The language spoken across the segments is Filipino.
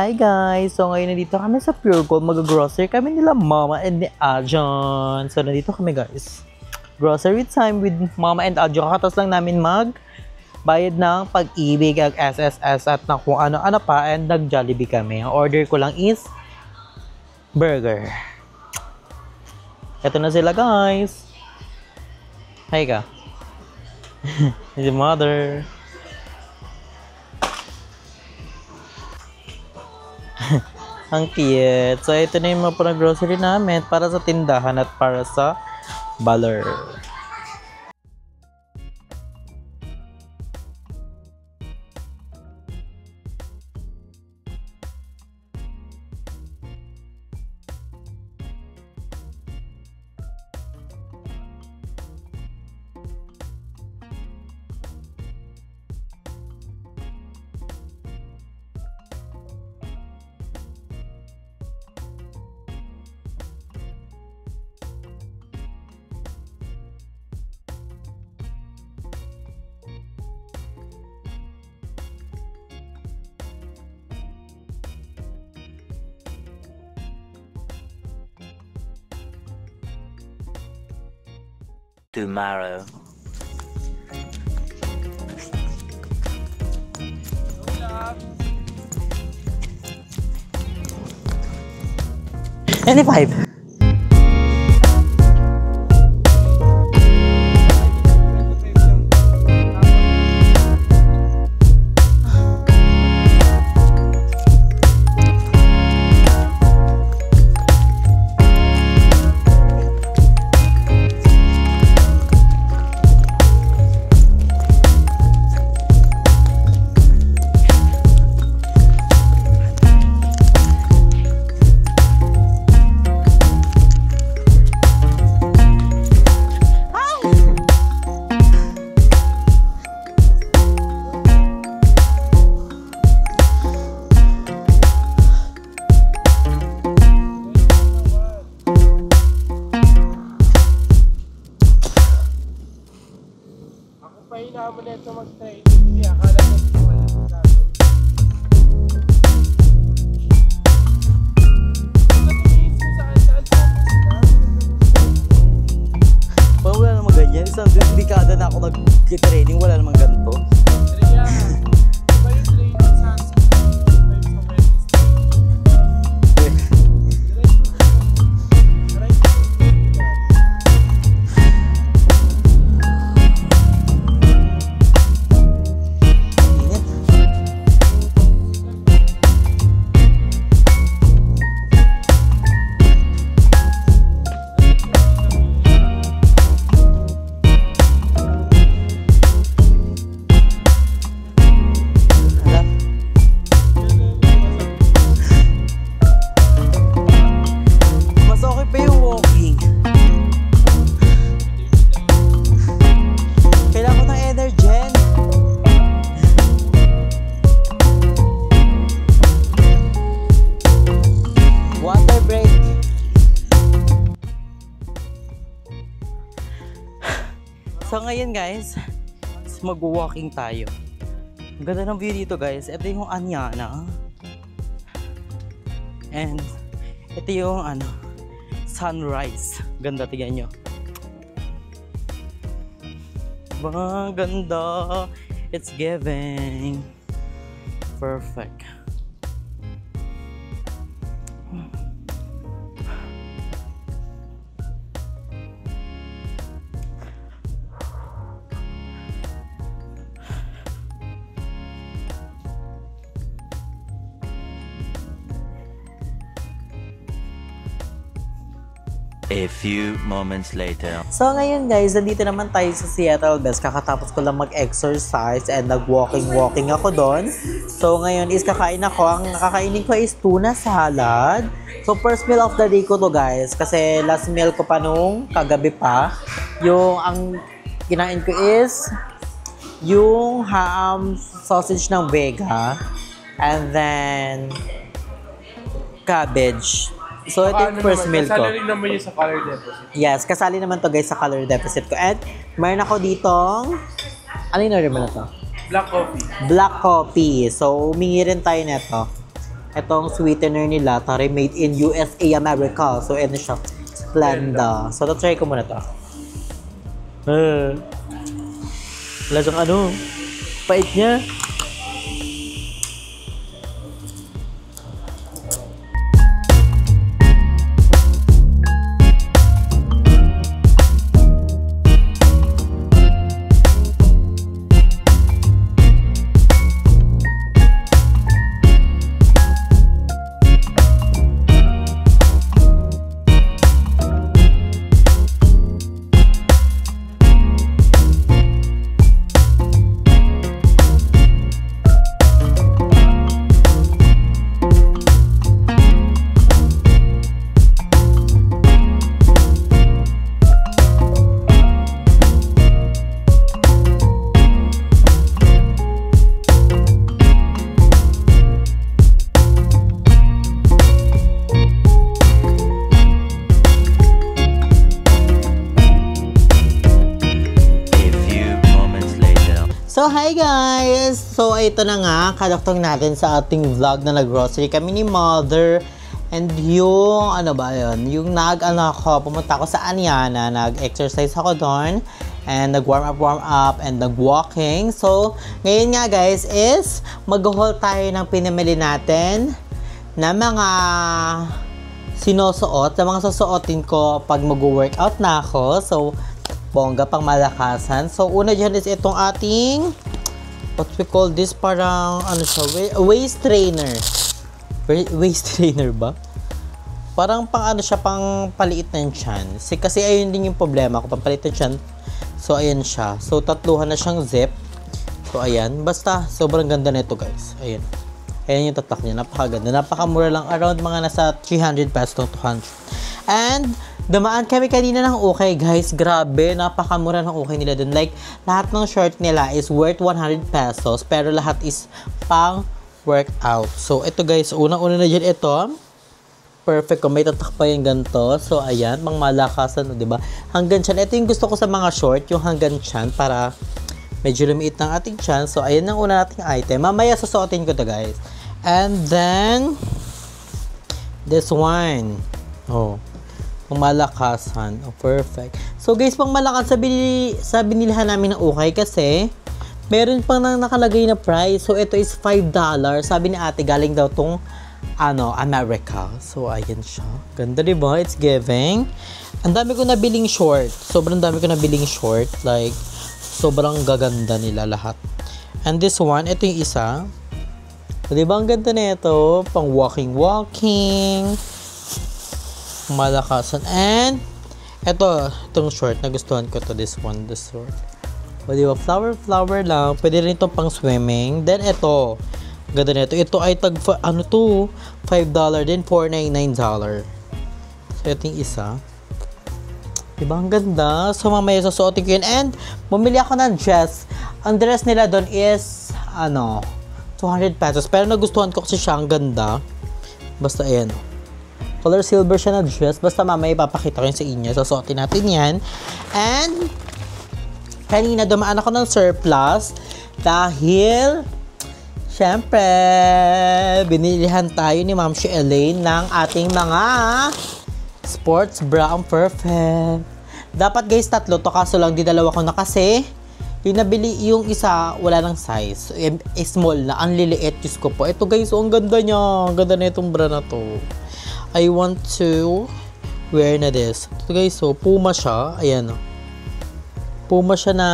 Hi guys! So ngayon nandito kami sa Pure Gold. Mag-grocery kami nila Mama and ni Ajon. So nandito kami guys. Grocery time with Mama and Ajon. Kakatas lang namin bayad ng Pag-ibig at SSS at na kung ano-ano pa. And nag-Jollibee kami. Ang order ko lang is burger. Ito na sila guys. Hi ka. This is mother. Ang cute. So, ito na yung mga grocery namin para sa tindahan at para sa baler. Tomorrow. $25. Pahinga mo na ito mag-training. Hindi, akala mo ito wala sa gagawin. Wala namang ganyan. Isang dekada na ako nag-training. Wala namang ganito. Kaya, iba yung training sa iba yung sa Wednesday. So ngayon guys, mag-walking tayo. Ang ganda ng view dito guys. Ito yung Anyana. And ito yung sunrise. Ganda, tignan nyo. Bang ganda. It's giving. Perfect. A few moments later. So ngayon guys, nandito naman tayo sa Seattle guys. Kakatapos ko lang mag-exercise and nag-walking ako doon. So ngayon is kakain ako. Ang kakainin ko is tuna salad. So first meal of the day ko to guys. Kasi last meal ko pa nung kagabi pa. Yung ang kinain ko is yung ham sausage ng Vega. And then cabbage. So, ito yung first meal ko. Kasali rin naman yun sa color deficit. Yes, kasali naman to guys sa color deficit ko. And, mayroon ako ditong, ano yung order mo na to? Black coffee. Black coffee. So, humingi rin tayo nito. Itong sweetener nila, tari made in USA, America. So, ano siya? Splenda. So, try ko muna to. Wala siyang ano. Pait niya. So, hi guys! So, ito na nga, kadaktong natin sa ating vlog na nag-grocery kami ni Mother. And yung, ano ba yun? Yung pumunta ako sa Aniana, nag-exercise ako doon. And nag-warm up, and nag-walking. So, ngayon nga guys is, mag-haul tayo ng pinamili natin na mga sinusuot, na mga susuotin ko pag mag-workout na ako. So, bongga pang malakasan. So, una dyan is itong ating, what we call this, parang, ano siya, waist trainer. Waist trainer ba? Parang pang ano siya, pang paliit ng tiyan. Kasi ayun din yung problema ko, pang paliit ng tiyan. So, ayan siya. So, tatluhan na siyang zip. So, ayan. Basta, sobrang ganda nito guys. Ayan. Ayan yung tatak niya. Napakaganda. Napakamura lang. Around mga nasa 300 pesos to 200. And, dumaan kami kanina ng okay guys. Grabe, napakamura ng okay nila dun. Like, lahat ng short nila is worth 100 pesos. Pero lahat is pang workout. So, ito guys, unang-una na dyan ito. Perfect. Kung may tatak pa yung ganito. So, ayan, pang malakasan, diba? Hanggang tiyan. Ito yung gusto ko sa mga short, yung hanggang tiyan para medyo lumiit ng ating tiyan. So, ayan ang una nating item. Mamaya susuotin ko to guys. And then, this one. Oh. Malakasan. Oh, perfect. So guys, pang malakas sa binilihan namin ng okay kasi meron pang nakalagay na price. So ito is $5. Sabi ni ate galing daw tong America. So ayan siya. Ganda diba? It's giving. Ang dami ko nabiling short. Sobrang dami ko nabiling short. Like sobrang gaganda nila lahat. And this one, ito yung isa. So, diba ang ganda nito? Pang walking. Malakasan. And itong short, nagustuhan ko to, this short. O diba, flower lang. Pwede rin itong pang swimming. Then ito, ganda nito. Ito ay $5 din, $4.99. So ito yung isa. Diba, ang ganda. So mamaya susuotin ko yun. And bumili ako ng dress. Ang dress nila doon is 200 pesos. Pero nagustuhan ko kasi siya, ang ganda. Basta ayan. Color silver siya na dress. Basta mamaya ipapakita ko yun sa inyo. So, suotin natin yan. And, kanina dumaan ako ng surplus. Dahil, syempre, binilihan tayo ni Ma'am si Elaine ng ating mga sports bra. Ang perfect. Dapat guys, 3 to. Kaso lang, di 2 ko na kasi yung nabili, yung isa, wala ng size. Small na. Ang liliit. Diyos ko po. Ito guys, ang ganda niya. Ang ganda na itong bra na to. I want to wear na this. Ito guys, so Puma siya. Ayan. Puma siya na.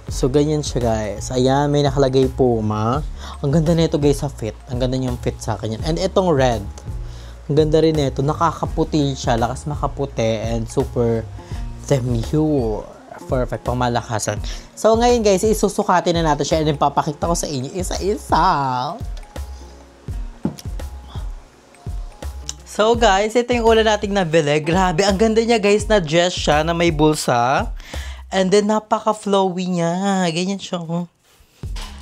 So ganyan siya guys. Ayan, may nakalagay Puma. Ang ganda nito guys sa fit. Ang ganda niyang fit sa akin yan. And itong red. Ang ganda rin nito. Nakakaputi siya. Lakas makaputi. And super demure. Perfect. Pang malakasan. So ngayon guys, isusukatin na natin siya. And papakita ko sa inyo isa-isa. So guys, ito yung una nating nabili. Grabe, ang ganda niya guys, na dress siya na may bulsa. And then napaka-flowy niya. Ganyan siya.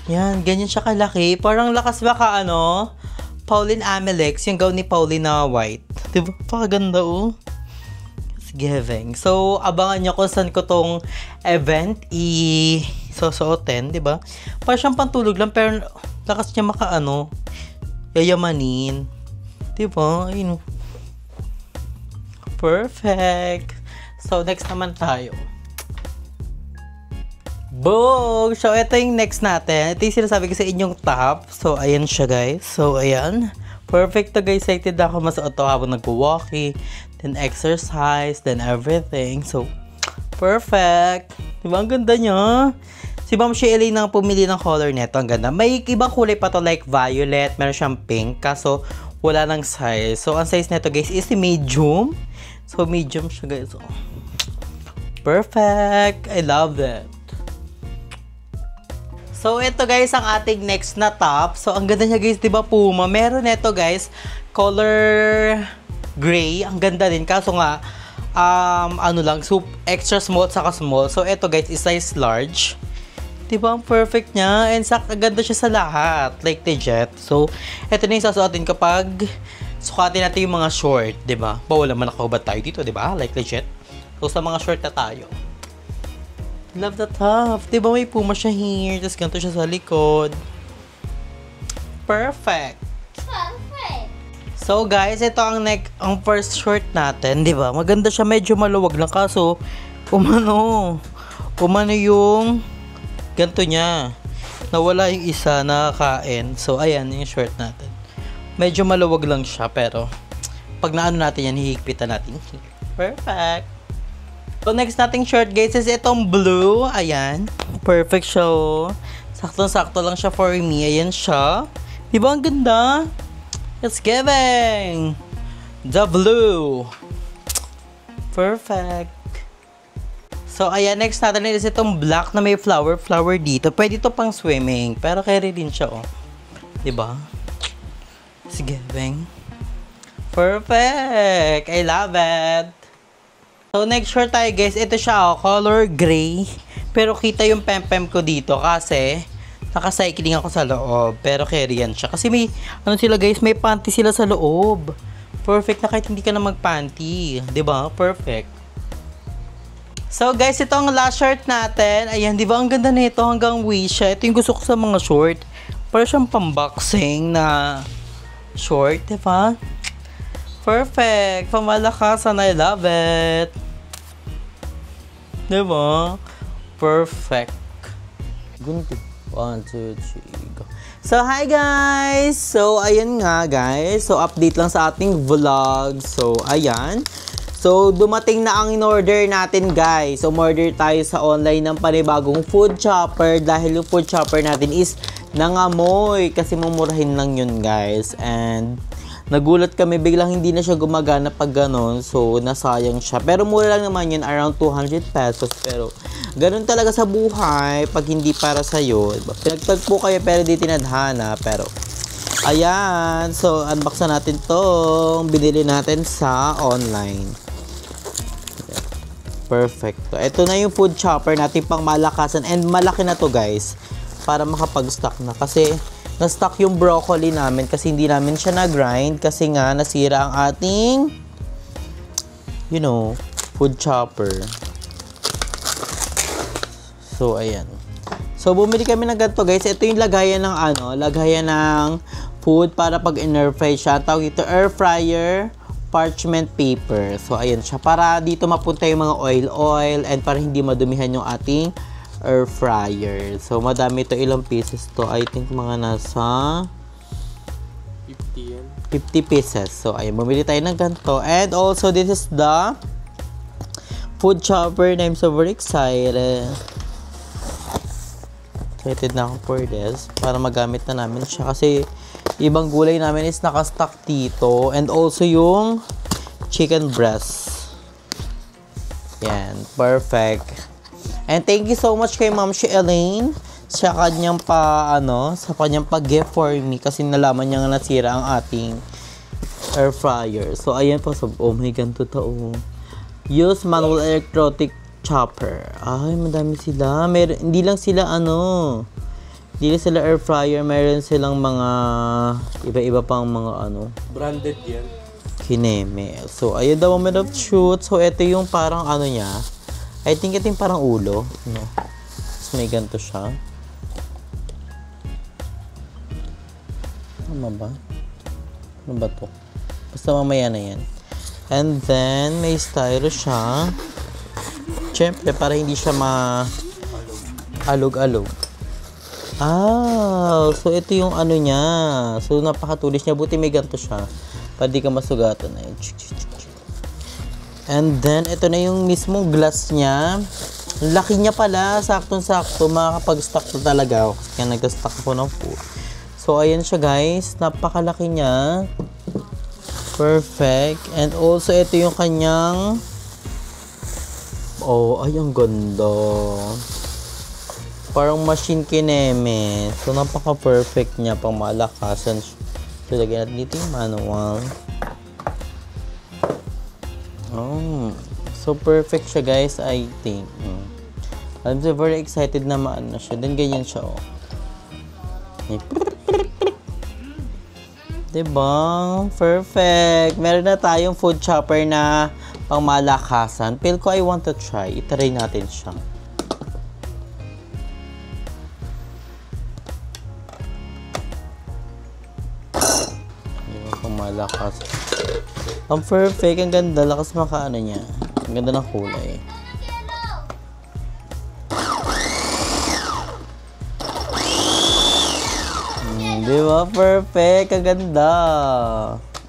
Yan, ganyan siya kalaki. Parang lakas baka Pauline Amelex, yung gown ni Pauline na white. Diba? Pakaganda It's giving. So, abangan nyo kung saan ko tong event susuotin, di ba? Para siyang pantulog lang, pero lakas niya makaano, yayamanin. Di ba? Ayun. Perfect. So, next naman tayo. Boom! So, ito yung next natin. Ito yung sinasabi ko sa inyong top. So, ayan siya, guys. So, ayan. Perfect to, guys. Excited ako masuot to habang nag-walkie. Then, exercise. Then, everything. So, perfect. Diba? Ang ganda niya. Si Ma'am Shelly nang pumili ng color nito. Ang ganda. May ibang kulay pa to like violet. Meron siyang pink. Kaso, wala nang size. So, ang size nito, guys, is medium. So, medium siya, guys. Oh. Perfect. I love it. So, ito, guys, ang ating next na top. So, ang ganda niya, guys. Diba, Puma? Meron nito, guys, color gray. Ang ganda din. Kaso nga, ano lang, extra small saka small. So, ito guys, is size large. Diba, ang perfect niya. And ganda siya sa lahat. Like legit. So, ito na yung sasuotin kapag sukatin natin yung mga short. Diba? Bawal naman nakahubad tayo dito, diba? Like legit. So, sa mga short na tayo. Love the top. Diba, may Puma siya here. Tapos ganito siya sa likod. Perfect. So guys, ito ang first short natin, 'di ba? Maganda siya, medyo maluwag lang kaso umano yung ganto niya. Nawala yung isa nakakain. So ayan yung short natin. Medyo maluwag lang siya pero pag naano natin yan, hihigpitan natin. Perfect. So next nating short guys is itong blue. Ayan. Perfect siya. Sakto-sakto lang siya for me. Ayan siya. 'Di ba ang ganda? It's giving! The blue! Perfect! So, ayan, next natin is itong black na may flower dito. Pwede ito pang swimming, pero carry din siya, oh. Diba? It's giving. Perfect! I love it! So, next short tayo, guys. Ito siya, oh, color gray. Pero kita yung pem-pem ko dito kasi naka-cycling ako sa loob, pero carry yan siya. Kasi may, ano sila guys, may panty sila sa loob. Perfect na kahit hindi ka na mag-panty. Diba? Perfect. So guys, ito ang last short natin. Ayan, diba? Ang ganda nito hanggang waist siya. Ito yung gusto ko sa mga short. Para siyang pamboxing na short, diba? Perfect. Pamalakasan. I love it. Diba? Perfect. Gunti. 1, 2, 3, go. So, hi guys! So, ayan nga guys. So, update lang sa ating vlog. So, ayan. So, dumating na ang in-order natin guys. So, order tayo sa online ng panibagong food chopper. Dahil yung food chopper natin is nangamoy. Kasi mumurahin lang yun guys. And nagulat kami, biglang hindi na siya gumagana pag ganon. So, nasayang siya. Pero mura lang naman yun, around 200 pesos. Pero, ganun talaga sa buhay pag hindi para sa'yo. Diba? Pinagtagpo kayo pero di tinadhana. Pero, ayan. So, unbox na natin tong binili natin sa online. Perfect. So, ito na yung food chopper natin pang malakasan. And malaki na to guys. Para makapag-stock na. Kasi, na-stock yung broccoli namin kasi hindi namin siya na-grind kasi nga nasira ang ating food chopper. So, ayan. So, bumili kami ng ganito guys. Ito yung lagayan ng lagayan ng food para pag in-air fry siya. Tawag ito air fryer parchment paper. So, ayan siya. Para dito mapunta yung mga oil and para hindi madumihan yung ating air fryer. So, madami ito. Ilang pieces to? I think mga nasa 50 pieces. So, ayun. Bumili tayo ng ganito. And also, this is the food chopper. I'm so very excited. Excited na ako for this. Para magamit na namin siya. Kasi, ibang gulay namin is nakastock dito. And also, yung chicken breast. Yan. Perfect. And thank you so much kay Ma'am Elaine sa kanyang pag-gift for me kasi nalaman niya nga nasira ang ating air fryer. So ayan po, oh my god, totoo. Use manual electronic chopper. Ay, madami sila. Hindi lang sila air fryer, meron silang mga iba-iba pang mga Branded yan. Kineme. So ayun daw moment of truth. So ito yung parang niya. I think ito yung parang ulo, no? Tapos may ganito siya. Tama ba? Ano ba to? Basta mamaya na yan. And then, may styro siya. Siyempre, para hindi siya alog-alog. Ah, so ito yung ano niya. So, napakatulis niya. Buti may ganito siya. Para di ka masugatan. And then, ito na yung mismong glass niya. Laki niya pala. Saktong-sakto. Makakapag-stock na talaga ako. Kaya nag-stock ako ng food. So, ayan siya guys. Napakalaki niya. Perfect. And also, ito yung kanyang... Oh, ay, ang ganda. Parang machine kineme. So, napaka-perfect niya. Pang malakasan. So, lagyan natin dito yung manual. Oh. So, perfect siya guys, I think. I'm so very excited na maano siya. Then, ganyan siya, oh. Diba? Perfect. Meron na tayong food chopper na pang malakasan. Feel ko I want to try. Itry natin siya. Diba? Pang malakasan. Ang perfect. Ang ganda. Lakas makaano niya. Ang ganda ng kulay. Diba? Perfect. Ang ganda.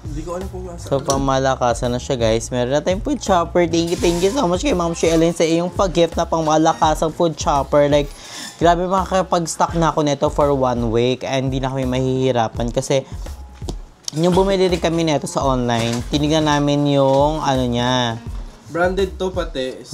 Hindi ko alam kung nasa. So, pamalakasan na siya, guys. Meron na tayong food chopper. Thank you so much kay Ma'am Shellen sa iyong pag-gift na pangmalakasang food chopper. Like, grabe makakapag-stock na ako nito for 1 week. And hindi na kami mahihirapan kasi yung bumili rin kami nito sa online, tinignan namin yung ano niya. Branded to pati, C+.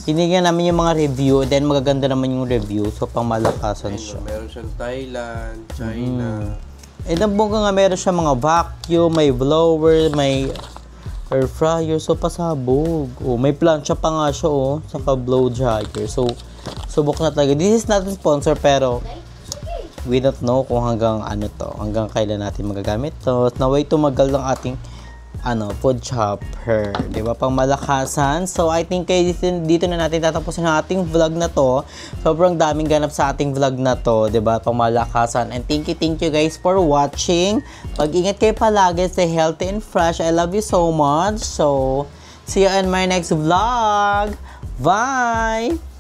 Tinignan namin yung mga review, then magaganda naman yung review. So, pangmalakasan siya. Meron siyang Thailand, China. Eh, nabongga nga meron siya mga vacuum, may blower, may air fryer. So, pasabog. Oh, may plancha pa nga siya, oh. Saka blow dryer. So, subok na talaga. This is not a sponsor, pero we don't know kung hanggang ano to. Hanggang kailan natin magagamit to. Naway tumagal ng ating food chopper. Diba? Pang malakasan. So, I think dito na natin tatapusin ang ating vlog na to. Sobrang daming ganap sa ating vlog na to. Diba? Pang malakasan. And thank you guys for watching. Pag-ingat kayo palagi. Stay healthy and fresh. I love you so much. So, see you in my next vlog. Bye!